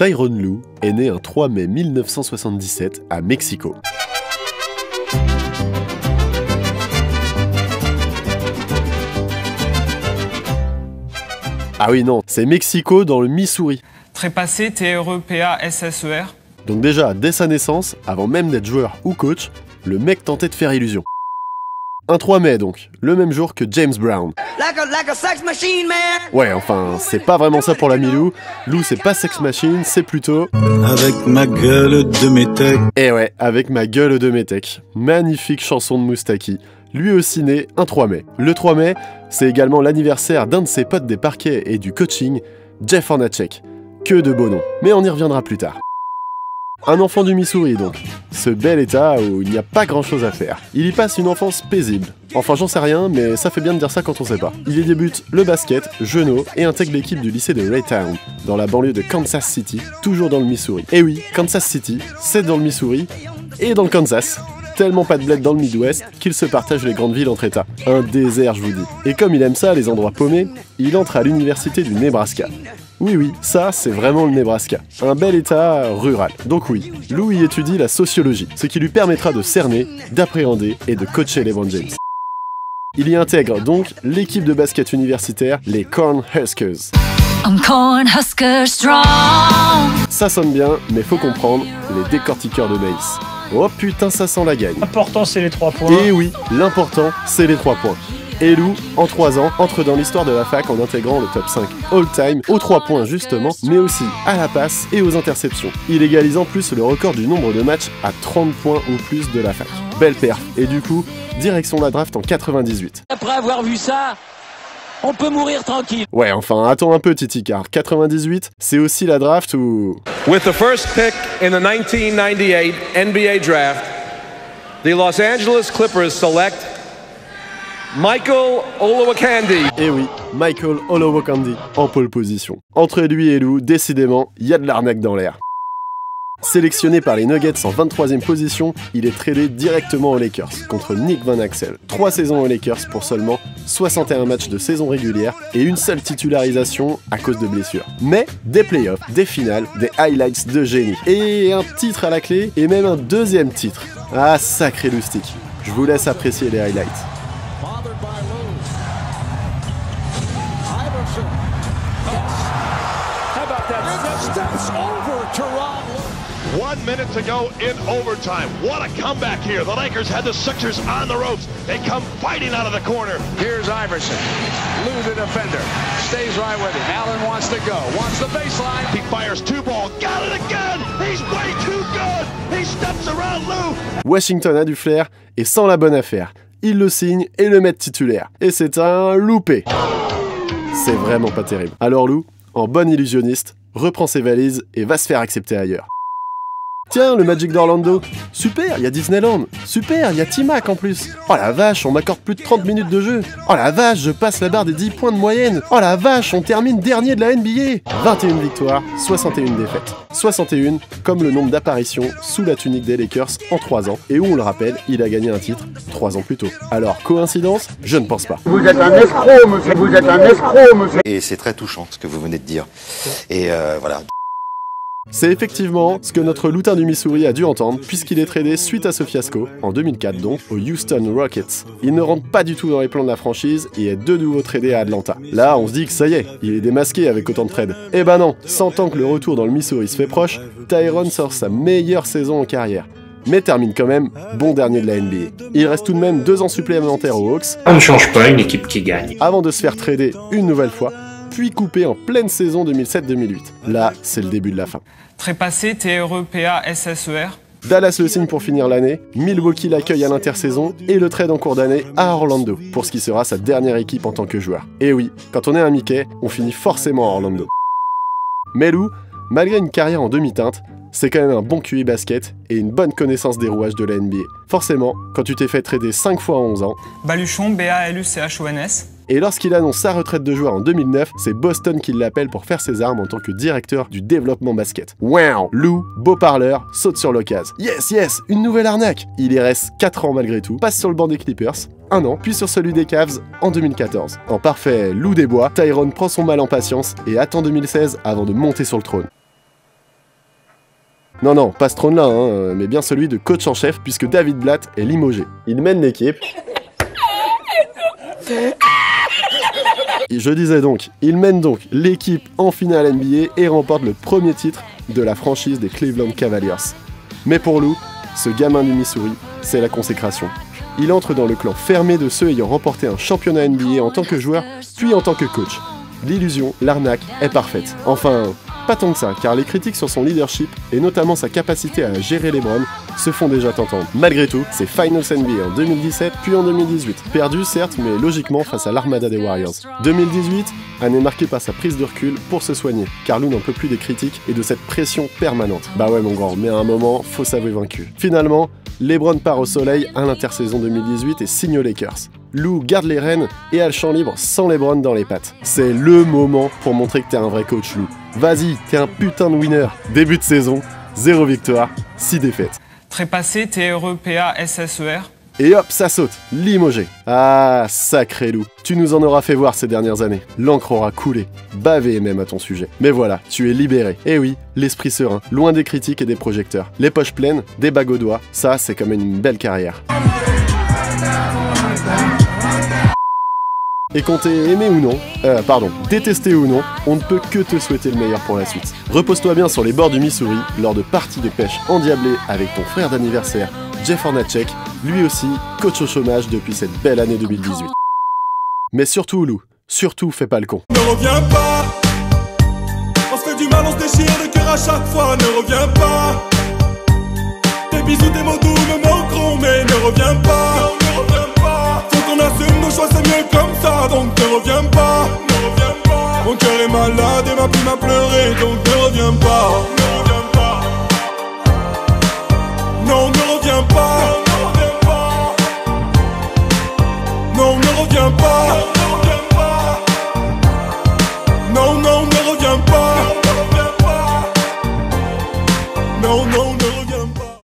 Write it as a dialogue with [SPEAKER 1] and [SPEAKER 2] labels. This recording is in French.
[SPEAKER 1] Tyronn Lue est né un 3 mai 1977 à Mexico. Ah oui non, c'est Mexico dans le Missouri.
[SPEAKER 2] Trépassé, T-R-E-P-A-S-S-E-R.
[SPEAKER 1] Donc déjà, dès sa naissance, avant même d'être joueur ou coach, le mec tentait de faire illusion. Un 3 mai donc, le même jour que James Brown.
[SPEAKER 3] Like a sex machine, man.
[SPEAKER 1] Ouais, enfin, c'est pas vraiment ça pour l'ami Lou. Lou, c'est pas Sex Machine, c'est plutôt...
[SPEAKER 4] Avec ma gueule de métèque.
[SPEAKER 1] Eh ouais, avec ma gueule de métèque. Magnifique chanson de Moustaki. Lui aussi né un 3 mai. Le 3 mai, c'est également l'anniversaire d'un de ses potes des parquets et du coaching, Jeff Hornacek. Que de beaux noms, mais on y reviendra plus tard. Un enfant du Missouri donc, ce bel état où il n'y a pas grand chose à faire. Il y passe une enfance paisible. Enfin j'en sais rien, mais ça fait bien de dire ça quand on sait pas. Il y débute le basket, genou et intègre l'équipe du lycée de Raytown, dans la banlieue de Kansas City, toujours dans le Missouri. Et oui, Kansas City, c'est dans le Missouri et dans le Kansas. Tellement pas de bled dans le Midwest qu'il se partage les grandes villes entre états. Un désert je vous dis. Et comme il aime ça, les endroits paumés, il entre à l'université du Nebraska. Oui, ça, c'est vraiment le Nebraska. Un bel état rural. Donc oui, Lou y étudie la sociologie, ce qui lui permettra de cerner, d'appréhender et de coacher les LeBron James. Il y intègre donc l'équipe de basket universitaire, les Cornhuskers.
[SPEAKER 5] I'm Cornhusker strong.
[SPEAKER 1] Ça sonne bien, mais faut comprendre, les décortiqueurs de maïs. Oh putain, ça sent la gagne.
[SPEAKER 6] L'important, c'est les 3 points.
[SPEAKER 1] Et oui, l'important, c'est les 3 points. Et Lou, en 3 ans, entre dans l'histoire de la fac en intégrant le top 5 all-time aux 3 points justement, mais aussi à la passe et aux interceptions. Il égalise en plus le record du nombre de matchs à 30 points ou plus de la fac. Belle perf. Et du coup, direction la draft en 98.
[SPEAKER 3] Après avoir vu ça, on peut mourir tranquille.
[SPEAKER 1] Ouais, enfin, attends un peu Titi, car 98, c'est aussi la draft où...
[SPEAKER 7] With the first pick in the 1998 NBA draft, the Los Angeles Clippers select Michael Olowokandi.
[SPEAKER 1] Eh oui, Michael Olowokandi en pole position. Entre lui et Lou, décidément, il y a de l'arnaque dans l'air. Sélectionné par les Nuggets en 23e position, il est tradé directement aux Lakers contre Nick Van Exel. 3 saisons aux Lakers pour seulement 61 matchs de saison régulière et une seule titularisation à cause de blessures. Mais des playoffs, des finales, des highlights de génie. Et un titre à la clé et même un 2e titre. Ah, sacré lustique. Je vous laisse apprécier les highlights.
[SPEAKER 8] 1 minute to go in overtime. What a comeback here. The Lakers had the Sixers on the ropes. They come fighting out of the corner.
[SPEAKER 9] Here's Iverson. Lou the defender. Stays right with him. Allen wants to go. Wants the baseline.
[SPEAKER 8] He fires 2 balls. Got it again. He's way too good. He steps around Lou.
[SPEAKER 1] Washington a du flair et sans la bonne affaire. Il le signe et le met titulaire. Et c'est un loupé. C'est vraiment pas terrible. Alors Lou, en bon illusionniste, reprend ses valises et va se faire accepter ailleurs. Tiens, le Magic d'Orlando. Super, il y a Disneyland. Super, il y a T-Mac en plus. Oh la vache, on m'accorde plus de 30 minutes de jeu. Oh la vache, je passe la barre des 10 points de moyenne. Oh la vache, on termine dernier de la NBA. 21 victoires, 61 défaites. 61 comme le nombre d'apparitions sous la tunique des Lakers en 3 ans. Et où, on le rappelle, il a gagné un titre 3 ans plus tôt. Alors, coïncidence? Je ne pense pas.
[SPEAKER 10] Vous êtes un escroc, monsieur. Vous êtes un escroc, monsieur.
[SPEAKER 11] Et c'est très touchant ce que vous venez de dire. Et voilà.
[SPEAKER 1] C'est effectivement ce que notre loutin du Missouri a dû entendre, puisqu'il est tradé suite à ce fiasco, en 2004 donc, aux Houston Rockets. Il ne rentre pas du tout dans les plans de la franchise et est de nouveau tradé à Atlanta. Là, on se dit que ça y est, il est démasqué avec autant de trades. Eh ben non, sentant que le retour dans le Missouri se fait proche, Tyronn sort sa meilleure saison en carrière. Mais termine quand même bon dernier de la NBA. Il reste tout de même 2 ans supplémentaires aux Hawks.
[SPEAKER 6] On ne change pas une équipe qui gagne.
[SPEAKER 1] Avant de se faire trader une nouvelle fois, puis coupé en pleine saison 2007-2008. Là, c'est le début de la fin.
[SPEAKER 2] Trépassé, T-R-E-P-A-S-S-E-R.
[SPEAKER 1] Dallas le signe pour finir l'année, Milwaukee l'accueille à l'intersaison et le trade en cours d'année à Orlando, pour ce qui sera sa dernière équipe en tant que joueur. Et oui, quand on est un Mickey, on finit forcément à Orlando. Mais Lou, malgré une carrière en demi-teinte, c'est quand même un bon QI basket et une bonne connaissance des rouages de la NBA. Forcément, quand tu t'es fait trader 5 fois en 11 ans...
[SPEAKER 2] Baluchon, B-A-L-U-C-H-O-N-S.
[SPEAKER 1] Et lorsqu'il annonce sa retraite de joueur en 2009, c'est Boston qui l'appelle pour faire ses armes en tant que directeur du développement basket. Wow! Lou, beau parleur, saute sur l'occasion. Yes, une nouvelle arnaque! Il y reste 4 ans malgré tout, passe sur le banc des Clippers, 1 an, puis sur celui des Cavs en 2014. En parfait Lou des bois, Tyronn prend son mal en patience et attend 2016 avant de monter sur le trône. Non, non, pas ce trône-là, hein, mais bien celui de coach en chef, puisque David Blatt est limogé. Il mène l'équipe. Je disais donc, il mène donc l'équipe en finale NBA et remporte le premier titre de la franchise des Cleveland Cavaliers. Mais pour Lou, ce gamin du Missouri, c'est la consécration. Il entre dans le clan fermé de ceux ayant remporté un championnat NBA en tant que joueur, puis en tant que coach. L'illusion, l'arnaque est parfaite. Enfin, pas tant que ça, car les critiques sur son leadership, et notamment sa capacité à gérer LeBron, se font déjà entendre. Malgré tout, c'est Finals NBA en 2017, puis en 2018. Perdu certes, mais logiquement face à l'armada des Warriors. 2018, année marquée par sa prise de recul pour se soigner, car Lou n'en peut plus des critiques et de cette pression permanente. Bah ouais mon grand, mais à un moment, faut s'avouer vaincu. Finalement, LeBron part au soleil à l'intersaison 2018 et signe aux Lakers. Lou garde les rênes et a le champ libre sans LeBron dans les pattes. C'est le moment pour montrer que t'es un vrai coach, Lou. Vas-y, t'es un putain de winner. Début de saison, 0 victoire, 6 défaites.
[SPEAKER 2] Trépassé, TREPA-SSER.
[SPEAKER 1] Et hop, ça saute, limogé. Ah, sacré Lou. Tu nous en auras fait voir ces dernières années. L'encre aura coulé, bavé même à ton sujet. Mais voilà, tu es libéré. Eh oui, l'esprit serein, loin des critiques et des projecteurs. Les poches pleines, des bagues aux doigts, ça c'est comme une belle carrière. Et qu'on t'ait aimé ou non, détesté ou non, on ne peut que te souhaiter le meilleur pour la suite. Repose-toi bien sur les bords du Missouri, lors de parties de pêche endiablées avec ton frère d'anniversaire, Jeff Hornacek, lui aussi coach au chômage depuis cette belle année 2018. Mais surtout Lou, surtout fais pas le con.
[SPEAKER 12] Ne reviens pas, on se fait du mal, on se déchire le cœur à chaque fois, ne reviens pas. Tes bisous, tes mots doux me manqueront, mais ne reviens pas. Non, ne reviens pas. Faut qu'on assume nos choix, c'est mieux comme ça, donc ne reviens pas. Ne reviens pas. Mon cœur est malade et ma plume a pleuré, donc ne reviens pas.